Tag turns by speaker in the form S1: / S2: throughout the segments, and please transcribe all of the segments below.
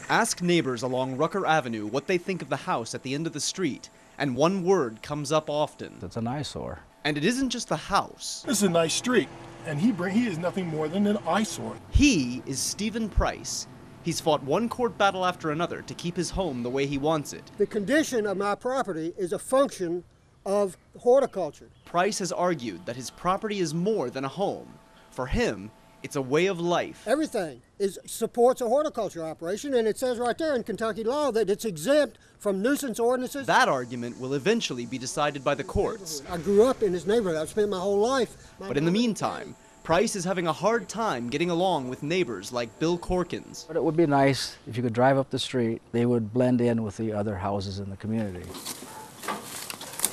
S1: Ask neighbors along Rucker Avenue what they think of the house at the end of the street, and one word comes up often.
S2: It's an eyesore.
S1: And it isn't just the house.
S3: This is a nice street, and he is nothing more than an eyesore.
S1: He is Stephen Price. He's fought one court battle after another to keep his home the way he wants it.
S4: The condition of my property is a function of horticulture.
S1: Price has argued that his property is more than a home. For him, it's a way of life.
S4: Everything supports a horticulture operation, and it says right there in Kentucky law that it's exempt from nuisance ordinances.
S1: That argument will eventually be decided by the courts.
S4: I grew up in this neighborhood. I've spent my whole life.
S1: But in the meantime, Price is having a hard time getting along with neighbors like Bill Corkins.
S2: But it would be nice if you could drive up the street, they would blend in with the other houses in the community.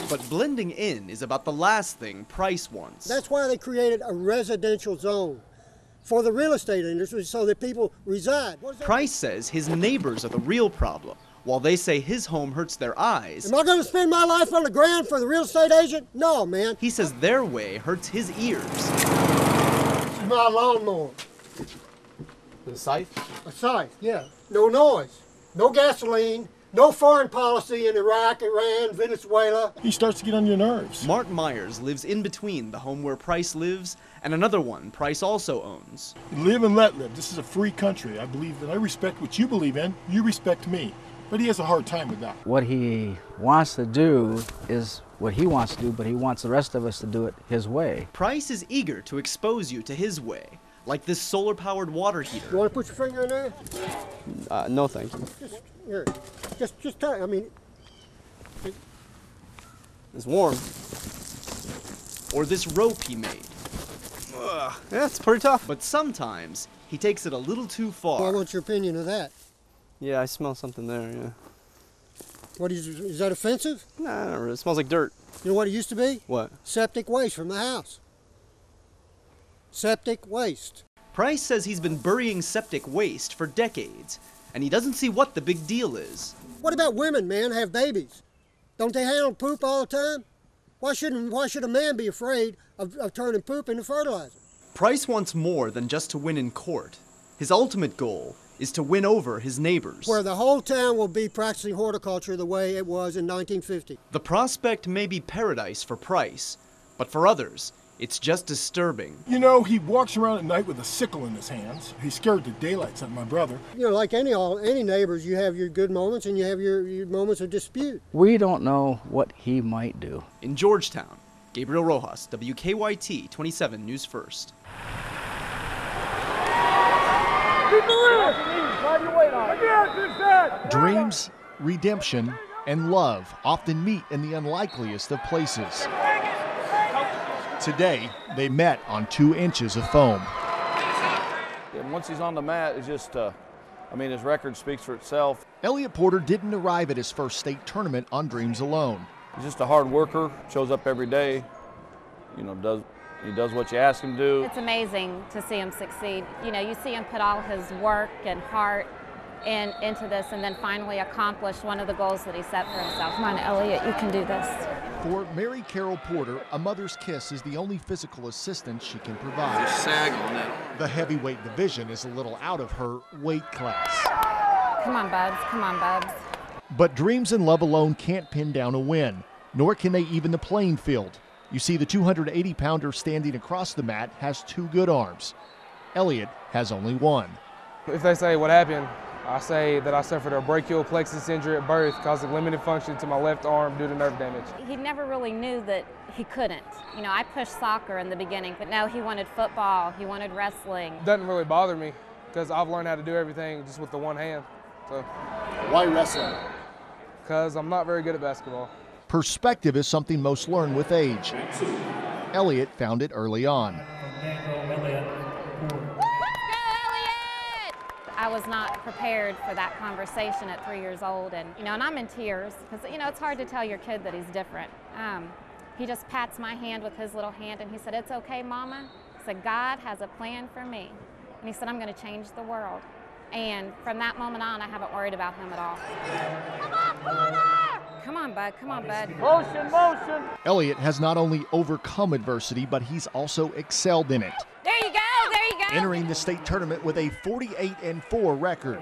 S1: But blending in is about the last thing Price wants.
S4: That's why they created a residential zone for the real estate industry so that people reside.
S1: Price says his neighbors are the real problem, while they say his home hurts their eyes.
S4: Am I going to spend my life on the ground for the real estate agent? No, man.
S1: He says their way hurts his ears.
S4: This is my lawnmower.
S1: The scythe?
S4: A scythe, yeah. No noise, no gasoline, no foreign policy in Iraq, Iran, Venezuela.
S3: He starts to get on your nerves.
S1: Mark Myers lives in between the home where Price lives and another one Price also owns.
S3: Live and let live. This is a free country. I believe that I respect what you believe in. You respect me. But he has a hard time with that.
S2: What he wants to do is what he wants to do, but he wants the rest of us to do it his way.
S1: Price is eager to expose you to his way, like this solar-powered water heater.
S4: You want to put your finger in there?
S1: No, thank you.
S4: Here, just try. I mean,
S1: it's warm. Or this rope he made. Ugh, yeah, it's pretty tough. But sometimes he takes it a little too far.
S4: Well, what's your opinion of that?
S1: Yeah, I smell something there, yeah.
S4: What is that offensive?
S1: Nah, not really. It smells like dirt.
S4: You know what it used to be?
S1: What?
S4: Septic waste from the house. Septic waste.
S1: Price says he's been burying septic waste for decades, and he doesn't see what the big deal is.
S4: What about women, man, have babies? Don't they handle poop all the time? Why should a man be afraid of turning poop into fertilizer?
S1: Price wants more than just to win in court. His ultimate goal is to win over his neighbors.
S4: Where the whole town will be practicing horticulture the way it was in 1950.
S1: The prospect may be paradise for Price, but for others, it's just disturbing.
S3: You know, he walks around at night with a sickle in his hands. He scared the daylights out of my brother.
S4: You know, like any neighbors, you have your good moments and you have your moments of dispute.
S2: We don't know what he might do.
S1: In Georgetown, Gabriel Rojas, WKYT 27 News First.
S5: Dreams, redemption, and love often meet in the unlikeliest of places. Today, they met on 2 inches of foam.
S6: And once he's on the mat, it's just, his record speaks for itself.
S5: Elliot Porter didn't arrive at his first state tournament on dreams alone.
S6: He's just a hard worker, shows up every day, he does what you ask him to do.
S7: It's amazing to see him succeed. You see him put all his work and heart into this and then finally accomplish one of the goals that he set for himself. Come on, Elliot, you can do this.
S5: For Mary Carol Porter, a mother's kiss is the only physical assistance she can provide.
S8: There's sag on it.
S5: The heavyweight division is a little out of her weight class.
S7: Come on, Bubs. Come on, Bubs.
S5: But dreams and love alone can't pin down a win, nor can they even the playing field. You see, the 280-pounder standing across the mat has 2 good arms. Elliot has only 1.
S9: If they say what happened, I say that I suffered a brachial plexus injury at birth, causing limited function to my left arm due to nerve damage.
S7: He never really knew that he couldn't. I pushed soccer in the beginning, but now he wanted football, he wanted wrestling.
S9: It doesn't really bother me because I've learned how to do everything just with the one hand. So.
S1: Why wrestling?
S9: Because I'm not very good at basketball.
S5: Perspective is something most learn with age. Elliot found it early on.
S7: I was not prepared for that conversation at 3 years old, and I'm in tears because it's hard to tell your kid that he's different. He just pats my hand with his little hand and he said, "It's okay, Mama." He said, "God has a plan for me," and he said, "I'm going to change the world." And from that moment on, I haven't worried about him at all. Come on, Porter! Come on, bud. Come on, bud.
S9: Motion, motion.
S5: Elliot has not only overcome adversity, but he's also excelled in it.
S7: There you go. There you go.
S5: Entering the state tournament with a 48-4 record.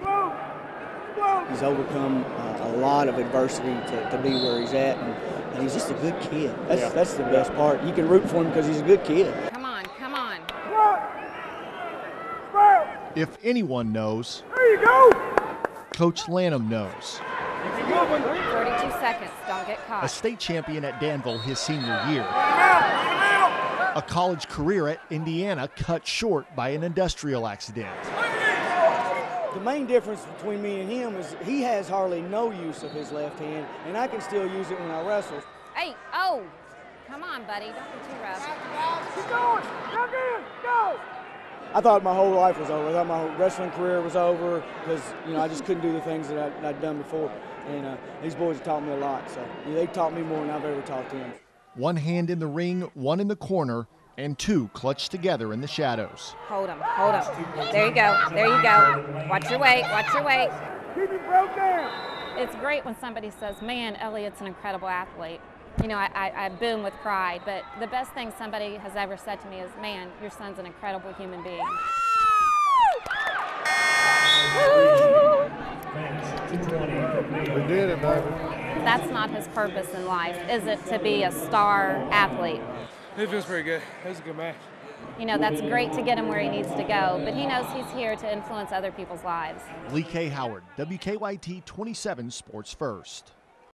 S8: He's overcome a lot of adversity to be where he's at, and he's just a good kid. That's the best part. You can root for him because he's a good kid.
S7: Come on, come on.
S5: If anyone knows,
S10: there you go.
S5: Coach Lanham knows.
S7: 42 seconds, don't get caught.
S5: A state champion at Danville his senior year. A college career at Indiana cut short by an industrial accident.
S8: The main difference between me and him is he has hardly no use of his left hand, and I can still use it when I wrestle.
S7: Hey, oh, come on, buddy, don't be too rough.
S10: Keep going, jump in, go.
S8: I thought my whole life was over. I thought my whole wrestling career was over because, you know, I just couldn't do the things that I'd done before. And these boys have taught me a lot, so they taught me more than I've ever taught them.
S5: One hand in the ring, one in the corner, and two clutched together in the shadows.
S7: Hold him, hold him. There you go, there you go. Watch your weight, watch your weight.
S10: Keep him broke down.
S7: It's great when somebody says, man, Elliot's an incredible athlete. You know, I boom with pride, but the best thing somebody has ever said to me is, man, your son's an incredible human being.
S10: We did it, baby.
S7: That's not his purpose in life, is it, to be a star athlete?
S9: It feels pretty good. It was a good match.
S7: You know, that's great to get him where he needs to go, but he knows he's here to influence other people's lives.
S5: Lee K. Howard, WKYT 27 Sports First.